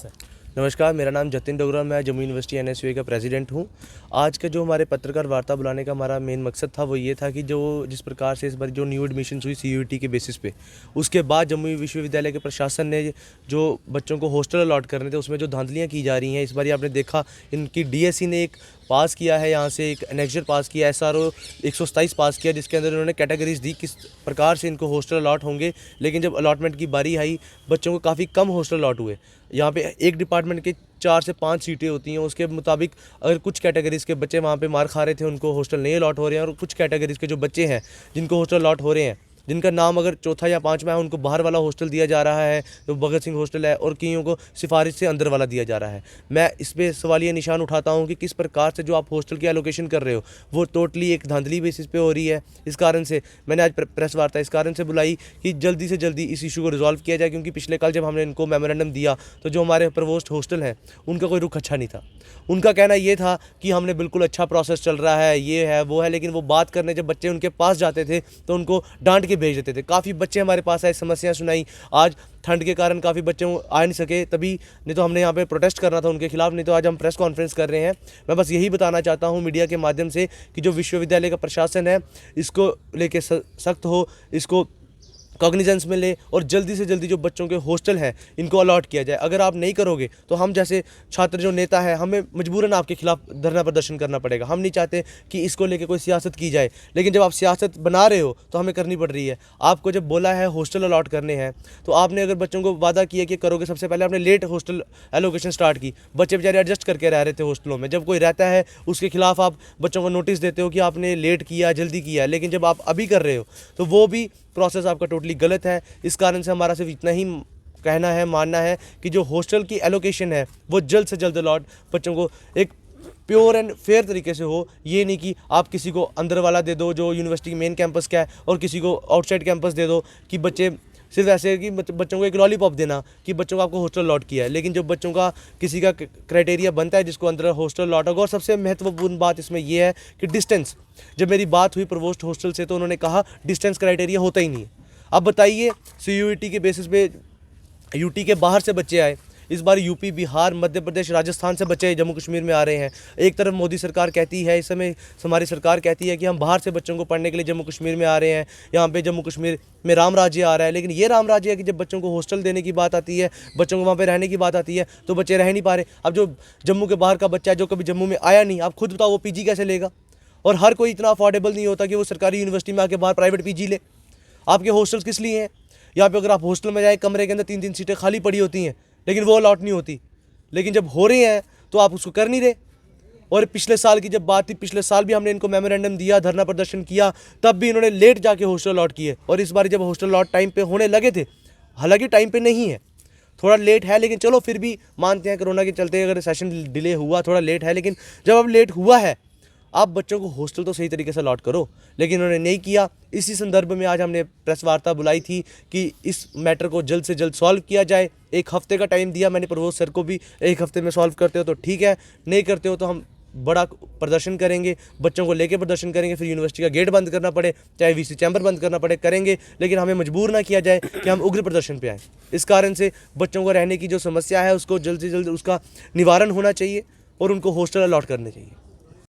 है। नमस्कार, मेरा नाम जतिन डोगरा, मैं जम्मू यूनिवर्सिटी एनएसयूए का प्रेसिडेंट हूँ। आज का जो हमारे पत्रकार वार्ता बुलाने का हमारा मेन मकसद था वो ये था कि जो जिस प्रकार से इस बार जो न्यू एडमिशन हुई सीयूईटी के बेसिस पे, उसके बाद जम्मू विश्वविद्यालय के प्रशासन ने जो बच्चों को हॉस्टल अलॉट करने थे उसमें जो धांधलियाँ की जा रही हैं, इस बार आपने देखा इनकी डीएससी ने एक पास किया है, यहाँ से एक एनेक्जर पास किया, एसआरओ 127 पास किया, जिसके अंदर उन्होंने कैटेगरीज दी किस प्रकार से इनको हॉस्टल अलॉट होंगे। लेकिन जब अलॉटमेंट की बारी आई, बच्चों को काफ़ी कम हॉस्टल अलॉट हुए। यहाँ पे एक डिपार्टमेंट के 4 से 5 सीटें होती हैं, उसके मुताबिक अगर कुछ कैटेगरीज़ के बच्चे वहाँ पे मार खा रहे थे, उनको हॉस्टल नहीं अलॉट हो रहे हैं, और कुछ कैटेगरीज़ के जो बच्चे हैं जिनको हॉस्टल अलॉट हो रहे हैं, जिनका नाम अगर चौथा या पाँचवा है, उनको बाहर वाला हॉस्टल दिया जा रहा है, जो भगत सिंह हॉस्टल है, और कईयों को सिफारिश से अंदर वाला दिया जा रहा है। मैं इस पर सवालिया निशान उठाता हूँ कि किस प्रकार से जो आप हॉस्टल की एलोकेशन कर रहे हो वो टोटली एक धांधली बेसिस पे हो रही है। इस कारण से मैंने आज प्रेस वार्ता इस कारण से बुलाई कि जल्दी से जल्दी इस इशू को रिजॉल्व किया जाए, क्योंकि पिछले कल जब हमने इनको मेमोरेंडम दिया तो जो हमारे प्रवोस्ट हॉस्टल हैं उनका कोई रुख अच्छा नहीं था। उनका कहना ये था कि हमने बिल्कुल अच्छा प्रोसेस चल रहा है, ये है वो है, लेकिन वो बात करने जब बच्चे उनके पास जाते थे तो उनको डांट के भेज देते थे। काफ़ी बच्चे हमारे पास आए, समस्याएं सुनाई। आज ठंड के कारण काफ़ी बच्चे आ नहीं सके, तभी नहीं तो हमने यहाँ पे प्रोटेस्ट करना था उनके खिलाफ, नहीं तो आज हम प्रेस कॉन्फ्रेंस कर रहे हैं। मैं बस यही बताना चाहता हूँ मीडिया के माध्यम से कि जो विश्वविद्यालय का प्रशासन है इसको लेके सख्त हो, इसको कॉग्निजेंस में ले, और जल्दी से जल्दी जो बच्चों के हॉस्टल हैं इनको अलॉट किया जाए। अगर आप नहीं करोगे तो हम जैसे छात्र जो नेता है, हमें मजबूरन आपके खिलाफ धरना प्रदर्शन करना पड़ेगा। हम नहीं चाहते कि इसको लेके कोई सियासत की जाए, लेकिन जब आप सियासत बना रहे हो तो हमें करनी पड़ रही है। आपको जब बोला है हॉस्टल अलॉट करने हैं तो आपने अगर बच्चों को वादा किया कि करोगे, सबसे पहले आपने लेट हॉस्टल एलोकेशन स्टार्ट की। बच्चे बेचारे एडजस्ट करके रह रहे थे हॉस्टलों में। जब कोई रहता है उसके खिलाफ आप बच्चों को नोटिस देते हो कि आपने लेट किया, जल्दी किया, लेकिन जब आप अभी कर रहे हो तो वो भी प्रोसेस आपका टोटली गलत है। इस कारण से हमारा सिर्फ इतना ही कहना है, मानना है कि जो हॉस्टल की एलोकेशन है वो जल्द से जल्द अलॉट बच्चों को एक प्योर एंड फेयर तरीके से हो। ये नहीं कि आप किसी को अंदर वाला दे दो जो यूनिवर्सिटी के मेन कैंपस का है और किसी को आउटसाइड कैंपस दे दो, कि बच्चे सिर्फ ऐसे है कि बच्चों को एक लॉलीपॉप देना कि बच्चों को आपको हॉस्टल अलॉट किया है। लेकिन जब बच्चों का किसी का क्राइटेरिया बनता है जिसको अंदर हॉस्टल अलॉट होगा, और सबसे महत्वपूर्ण बात इसमें यह है कि डिस्टेंस। जब मेरी बात हुई प्रवोस्ट हॉस्टल से तो उन्होंने कहा डिस्टेंस क्राइटेरिया होता ही नहीं है। अब बताइए, सीयूईटी के बेसिस पे यूटी के बाहर से बच्चे आए, इस बार यूपी, बिहार, मध्य प्रदेश, राजस्थान से बच्चे जम्मू कश्मीर में आ रहे हैं। एक तरफ मोदी सरकार कहती है, इस समय हमारी सरकार कहती है कि हम बाहर से बच्चों को पढ़ने के लिए जम्मू कश्मीर में आ रहे हैं, यहाँ पे जम्मू कश्मीर में राम राज्य आ रहा है। लेकिन ये राम राज्य है कि जब बच्चों को हॉस्टल देने की बात आती है, बच्चों को वहाँ पे रहने की बात आती है, तो बच्चे रह नहीं पा रहे। अब जो जम्मू के बाहर का बच्चा है जो कभी जम्मू में आया नहीं, आप खुद बताओ वो पीजी कैसे लेगा? और हर कोई इतना अफोर्डेबल नहीं होता कि वो सरकारी यूनिवर्सिटी में आके बाहर प्राइवेट पीजी ले। आपके हॉस्टल्स किस लिए हैं? यहाँ पे अगर आप हॉस्टल में जाए, कमरे के अंदर 3-3 सीटें खाली पड़ी होती हैं, लेकिन वो अलॉट नहीं होती। लेकिन जब हो रहे हैं तो आप उसको कर नहीं रहे। और पिछले साल की जब बात थी, पिछले साल भी हमने इनको मेमोरेंडम दिया, धरना प्रदर्शन किया, तब भी इन्होंने लेट जाके हॉस्टल अलॉट किए। और इस बार जब हॉस्टल अलॉट टाइम पे होने लगे थे, हालांकि टाइम पे नहीं है, थोड़ा लेट है, लेकिन चलो फिर भी मानते हैं कोरोना के चलते अगर सेशन डिले हुआ, थोड़ा लेट है, लेकिन जब अब लेट हुआ है, आप बच्चों को हॉस्टल तो सही तरीके से अलॉट करो। लेकिन उन्होंने नहीं किया। इसी संदर्भ में आज हमने प्रेस वार्ता बुलाई थी कि इस मैटर को जल्द से जल्द सॉल्व किया जाए। 1 हफ्ते का टाइम दिया मैंने प्रवोस्ट सर को भी, 1 हफ्ते में सॉल्व करते हो तो ठीक है, नहीं करते हो तो हम बड़ा प्रदर्शन करेंगे, बच्चों को लेके प्रदर्शन करेंगे। फिर यूनिवर्सिटी का गेट बंद करना पड़े, चाहे वीसी चैम्बर बंद करना पड़े, करेंगे, लेकिन हमें मजबूर ना किया जाए कि हम उग्र प्रदर्शन पे आए। इस कारण से बच्चों को रहने की जो समस्या है उसको जल्द से जल्द उसका निवारण होना चाहिए और उनको हॉस्टल अलॉट करने चाहिए।